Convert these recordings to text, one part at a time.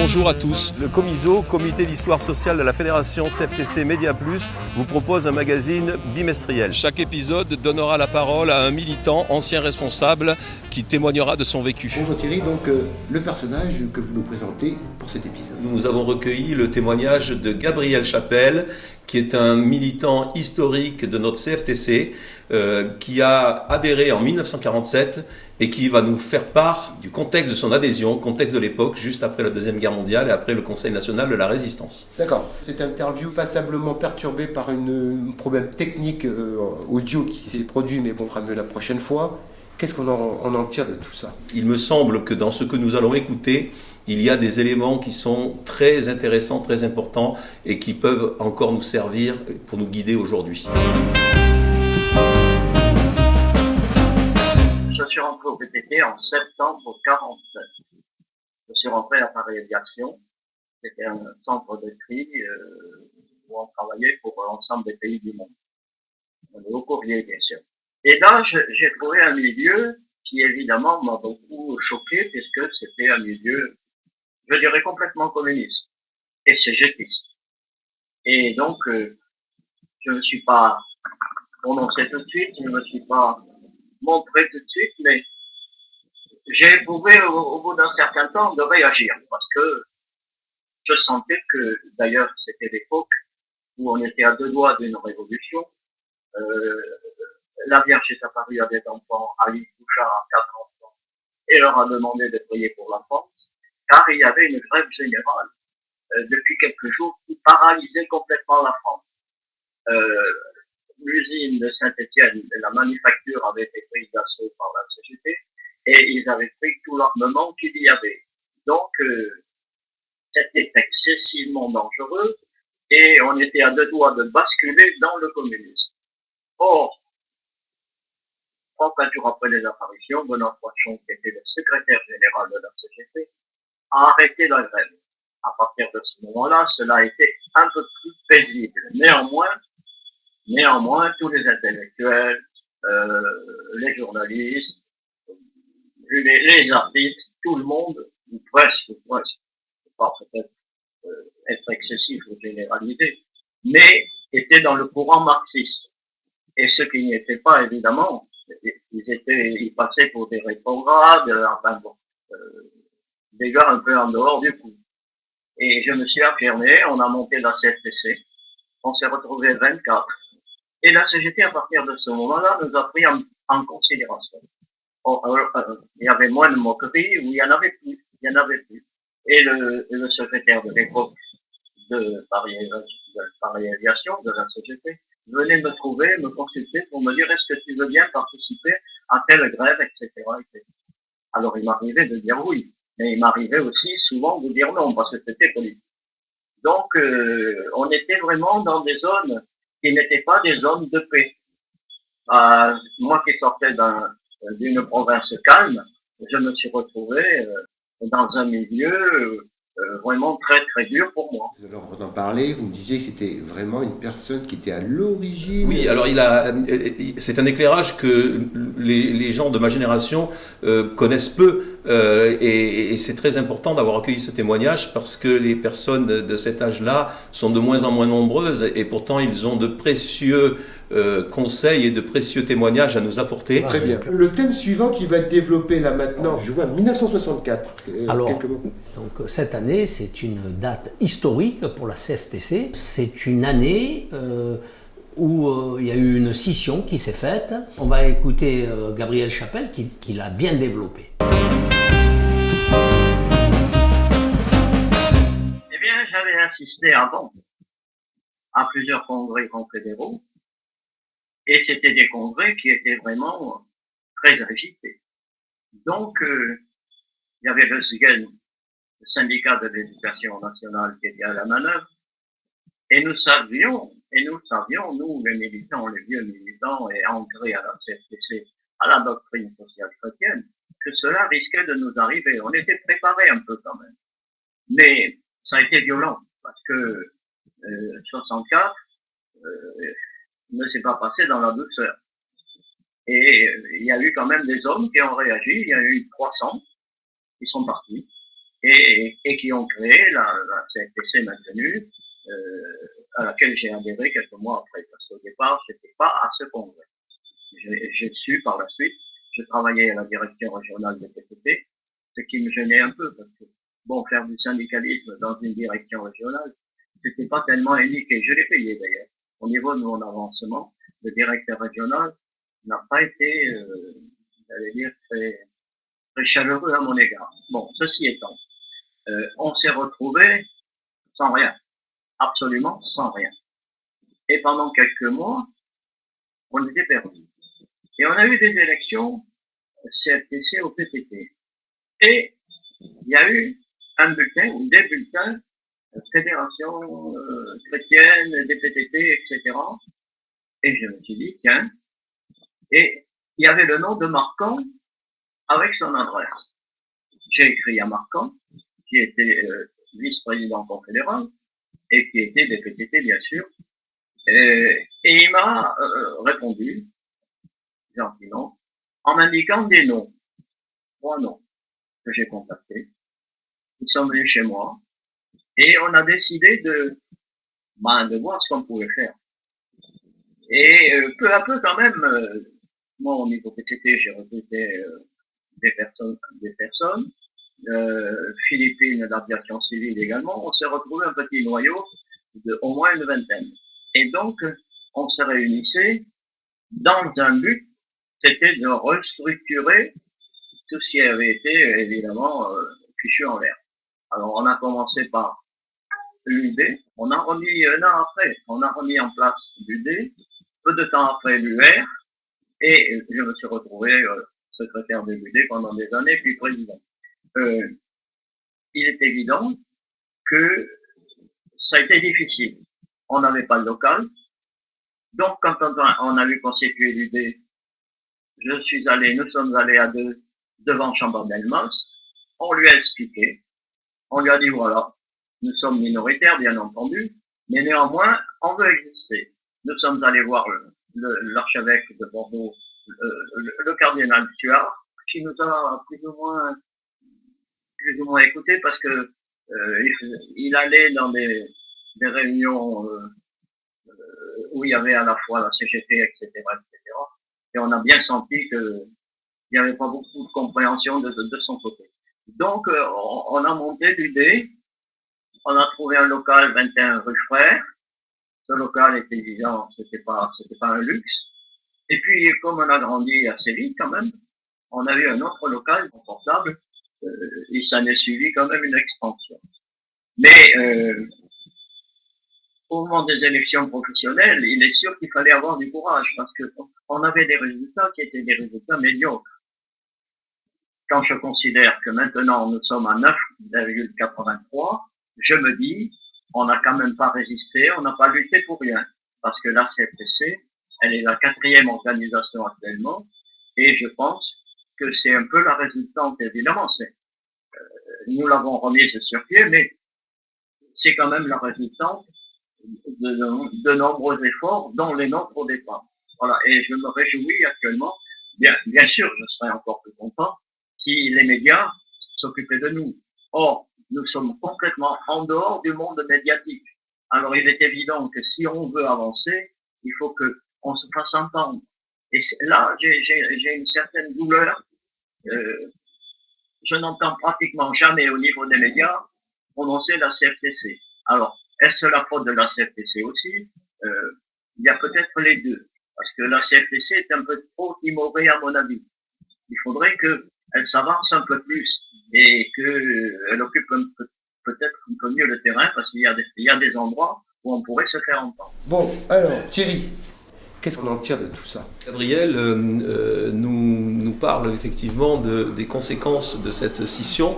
Bonjour à tous. Le Comiso, Comité d'Histoire Sociale de la Fédération CFTC Média Plus, vous propose un magazine bimestriel. Chaque épisode donnera la parole à un militant, ancien responsable, qui témoignera de son vécu. Bonjour Thierry, donc le personnage que vous nous présentez pour cet épisode. Nous avons recueilli le témoignage de Gabriel Chapelle, qui est un militant historique de notre CFTC, qui a adhéré en 1947 et qui va nous faire part du contexte de son adhésion, contexte de l'époque, juste après la Deuxième Guerre mondiale et après le Conseil national de la Résistance. D'accord. Cette interview passablement perturbée par un problème technique audio qui s'est produit, mais bon, on fera mieux la prochaine fois. Qu'est-ce qu'on en tire de tout ça ? Il me semble que dans ce que nous allons écouter, il y a des éléments qui sont très intéressants, très importants et qui peuvent encore nous servir pour nous guider aujourd'hui. Je suis rentré au PTT en septembre 1947. Je suis rentré à Paris Aviation. C'était un centre de tri où on travaillait pour l'ensemble des pays du monde. On est au courrier, bien sûr. Et là, j'ai trouvé un milieu qui, évidemment, m'a beaucoup choqué puisque c'était un milieu, je dirais, complètement communiste et cégétiste. Et donc, je ne me suis pas prononcé tout de suite, je ne me suis pas montré tout de suite, mais j'ai éprouvé au bout d'un certain temps de réagir parce que je sentais que, d'ailleurs, c'était l'époque où on était à deux doigts d'une révolution. La Vierge est apparue à des enfants, Alice Bouchard a 4 enfants, et leur a demandé de prier pour la France, car il y avait une grève générale depuis quelques jours qui paralysait complètement la France. L'usine de Saint-Étienne, la manufacture avait été prise d'assaut par la CGT, et ils avaient pris tout l'armement qu'il y avait. Donc, c'était excessivement dangereux, et on était à deux doigts de basculer dans le communisme. Or, 3-4 jours après les apparitions, Benoît Poinchon, qui était le secrétaire général de la CGT, a arrêté la grève. À partir de ce moment-là, cela a été un peu plus paisible. Néanmoins, tous les intellectuels, les journalistes, les artistes, tout le monde, ou presque, pas peut-être être excessif ou généralisé, mais étaient dans le courant marxiste. Et ceux qui n'y étaient pas, évidemment, ils passaient pour des rétrogrades, des gars un peu en dehors du coup. Et je me suis affirmé, on a monté la CFTC, on s'est retrouvé 24. Et la CGT, à partir de ce moment-là, nous a pris en considération. Il y avait moins de moqueries, ou il y en avait plus. Et le secrétaire de l'époque de Paris Aviation, de la CGT, venait me trouver, me consulter pour me dire est-ce que tu veux bien participer à telle grève, etc., etc. Alors il m'arrivait de dire oui, mais il m'arrivait aussi souvent de dire non, parce que c'était politique. Donc on était vraiment dans des zones qui n'étaient pas des zones de paix. Moi qui sortais d'une province calme, je me suis retrouvé dans un milieu vraiment très très dur pour moi. Alors on en parlait, vous me disiez que c'était vraiment une personne qui était à l'origine. Oui, alors c'est un éclairage que les gens de ma génération connaissent peu et c'est très important d'avoir recueilli ce témoignage parce que les personnes de cet âge-là sont de moins en moins nombreuses et pourtant ils ont de précieux conseils et de précieux témoignages à nous apporter. Très bien. Le thème suivant qui va être développé là maintenant, je vois 1964. Alors, quelques mots. donc cette année, c'est une date historique pour la CFTC. C'est une année où il y a eu une scission qui s'est faite. On va écouter Gabriel Chapelle qui l'a bien développé. Eh bien, j'avais assisté avant à plusieurs congrès confédéraux. Et c'était des congrès qui étaient vraiment très agités. Donc, il y avait le SGEN, le syndicat de l'éducation nationale, qui était à la manœuvre. Et nous savions, nous, les militants, les vieux militants et ancrés à la CFTC, à la doctrine sociale chrétienne, que cela risquait de nous arriver. On était préparés un peu quand même. Mais ça a été violent, parce que 64, ne s'est pas passé dans la douceur. Et il y a eu quand même des hommes qui ont réagi, il y a eu 300 qui sont partis. et qui ont créé la CFTC maintenue, à laquelle j'ai adhéré quelques mois après, parce qu'au départ, c'était pas à ce congrès. J'ai su par la suite, je travaillais à la direction régionale des PTT, ce qui me gênait un peu, parce que, bon, faire du syndicalisme dans une direction régionale, c'était pas tellement indiqué. Je l'ai payé d'ailleurs. Au niveau de mon avancement, le directeur régional n'a pas été, j'allais dire, très chaleureux à mon égard. Bon, ceci étant, on s'est retrouvés sans rien, absolument sans rien. Et pendant quelques mois, on était perdus. Et on a eu des élections CFTC au PTT. Et il y a eu un bulletin ou des bulletins fédération chrétienne, des PTT, etc. Et je me suis dit, tiens, et il y avait le nom de Marcan avec son adresse. J'ai écrit à Marcan, qui était vice-président confédéral, et qui était des PTT, bien sûr, et il m'a répondu, gentiment, en m'indiquant des noms, 3 noms que j'ai contactés. Ils sont venus chez moi, et on a décidé de voir ce qu'on pouvait faire. Et peu à peu, quand même, moi, au niveau PTT, j'ai recruté des personnes, Philippines d'aviation civile également. On s'est retrouvé un petit noyau de au moins une vingtaine. Et donc, on se réunissait dans un but, c'était de restructurer tout ce qui avait été, évidemment, fichu en l'air. Alors, on a commencé par l'UD, on a remis, un an après, on a remis en place l'UD, peu de temps après l'UR, et je me suis retrouvé secrétaire de l'UD pendant des années, puis président. Il est évident que ça a été difficile. On n'avait pas de local, donc quand on a vu constituer l'UD, nous sommes allés à deux devant Chambord-Delmas, on lui a expliqué, on lui a dit voilà, nous sommes minoritaires bien entendu, mais néanmoins on veut exister. Nous sommes allés voir l'archevêque de Bordeaux, le cardinal Suard, qui nous a plus ou moins écoutés parce que il allait dans des réunions où il y avait à la fois la CGT, etc., etc. Et on a bien senti qu'il n'y avait pas beaucoup de compréhension de son côté. Donc, on a monté l'UD, on a trouvé un local 21 rue Frère. Ce local était évident, c'était pas un luxe. Et puis, comme on a grandi assez vite quand même, on a eu un autre local confortable, et ça n'est suivi quand même une expansion. Mais, au moment des élections professionnelles, il est sûr qu'il fallait avoir du courage parce que on avait des résultats qui étaient des résultats médiocres. Quand je considère que maintenant nous sommes à 9,83, je me dis, on n'a quand même pas résisté, on n'a pas lutté pour rien. Parce que la CFTC, elle est la 4e organisation actuellement, et je pense que c'est un peu la résultante, évidemment. Nous l'avons remise sur pied, mais c'est quand même la résultante de nombreux efforts, dont les nôtres au départ. Voilà, et je me réjouis actuellement. Bien sûr, je serais encore plus content si les médias s'occupaient de nous. Or, nous sommes complètement en dehors du monde médiatique. Alors, il est évident que si on veut avancer, il faut que on se fasse entendre. Et là, j'ai une certaine douleur. Je n'entends pratiquement jamais au niveau des médias prononcer la CFTC. Alors, est-ce la faute de la CFTC aussi? Il y a peut-être les deux. Parce que la CFTC est un peu trop timorée à mon avis. Il faudrait qu'elle s'avance un peu plus et qu'elle occupe peut-être un peu mieux le terrain parce qu'il y a des endroits où on pourrait se faire entendre. Bon, alors Thierry, qu'est-ce qu'on en tire de tout ça? Gabriel nous parle effectivement des conséquences de cette scission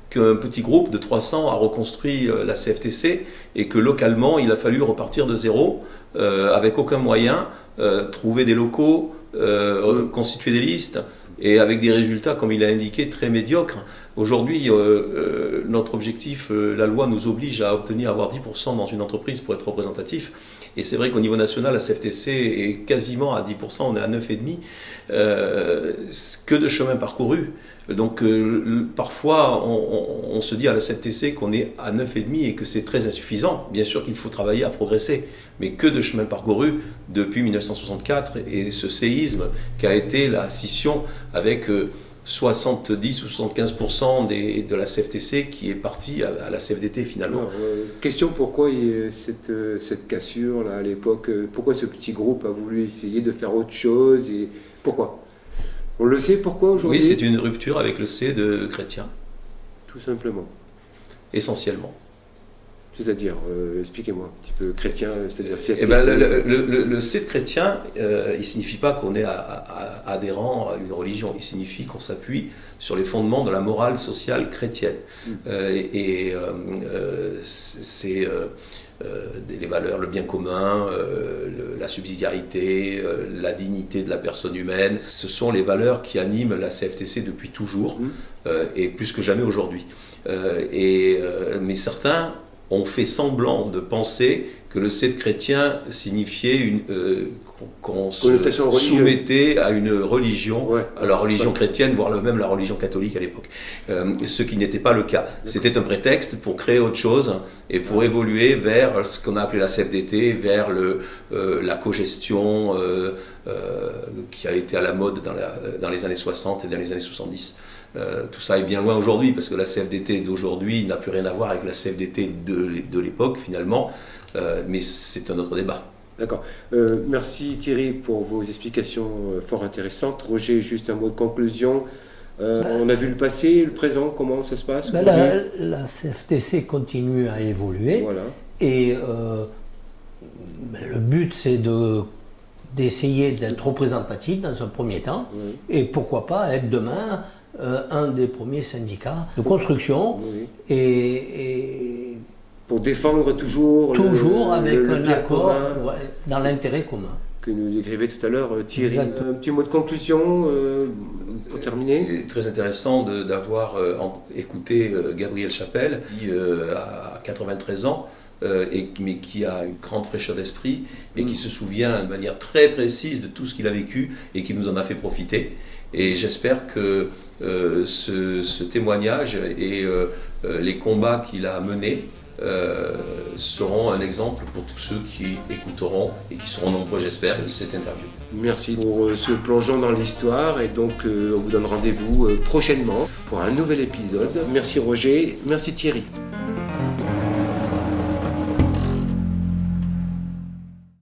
qu'un petit groupe de 300 a reconstruit la CFTC et que localement il a fallu repartir de zéro avec aucun moyen, trouver des locaux, constituer des listes et avec des résultats, comme il a indiqué, très médiocres. Aujourd'hui, notre objectif, la loi nous oblige à avoir 10% dans une entreprise pour être représentatif. Et c'est vrai qu'au niveau national, la CFTC est quasiment à 10%, on est à 9,5%. Que de chemin parcouru. Donc parfois on se dit à la CFTC qu'on est à 9,5 et que c'est très insuffisant. Bien sûr qu'il faut travailler à progresser, mais que de chemin parcouru depuis 1964 et ce séisme qui a été la scission avec 70 ou 75% de la CFTC qui est partie à la CFDT finalement. Alors, question, pourquoi il y a cette cassure là à l'époque? Pourquoi ce petit groupe a voulu essayer de faire autre chose et pourquoi? On le sait pourquoi aujourd'hui? Oui, c'est une rupture avec le C de chrétien. Tout simplement. Essentiellement. C'est-à-dire, expliquez-moi un petit peu, chrétien, c'est-à-dire CFTC. Eh ben, le C de chrétien, il ne signifie pas qu'on est adhérent à une religion, il signifie qu'on s'appuie sur les fondements de la morale sociale chrétienne. C'est les valeurs, le bien commun, la subsidiarité, la dignité de la personne humaine. Ce sont les valeurs qui animent la CFTC depuis toujours et plus que jamais aujourd'hui. Mais certains ont fait semblant de penser que le C de chrétien signifiait qu'on se soumettait à une religion, à la religion chrétienne, voire même la religion catholique à l'époque. Ce qui n'était pas le cas. C'était un prétexte pour créer autre chose et pour évoluer vers ce qu'on a appelé la CFDT, vers la cogestion qui a été à la mode dans les années 60 et dans les années 70. Tout ça est bien loin aujourd'hui parce que la CFDT d'aujourd'hui n'a plus rien à voir avec la CFDT de l'époque finalement, mais c'est un autre débat. D'accord. Merci Thierry pour vos explications fort intéressantes. Roger, juste un mot de conclusion. On a vu le passé, le présent, comment ça se passe? La CFTC continue à évoluer. Voilà. Et le but c'est d'essayer d'être représentatif dans un premier temps, et pourquoi pas être demain un des premiers syndicats de construction, et pour défendre toujours avec le un bien accord commun, dans l'intérêt commun. Que nous décrivait tout à l'heure Thierry. Exact. Un petit mot de conclusion pour terminer. Très intéressant d'avoir écouté Gabriel Chapelle qui a 93 ans. Mais qui a une grande fraîcheur d'esprit et qui se souvient de manière très précise de tout ce qu'il a vécu et qui nous en a fait profiter. Et j'espère que ce témoignage et les combats qu'il a menés seront un exemple pour tous ceux qui écouteront et qui seront nombreux, j'espère, cette interview. Merci pour ce plongeon dans l'histoire et donc on vous donne rendez-vous prochainement pour un nouvel épisode. Merci Roger, merci Thierry.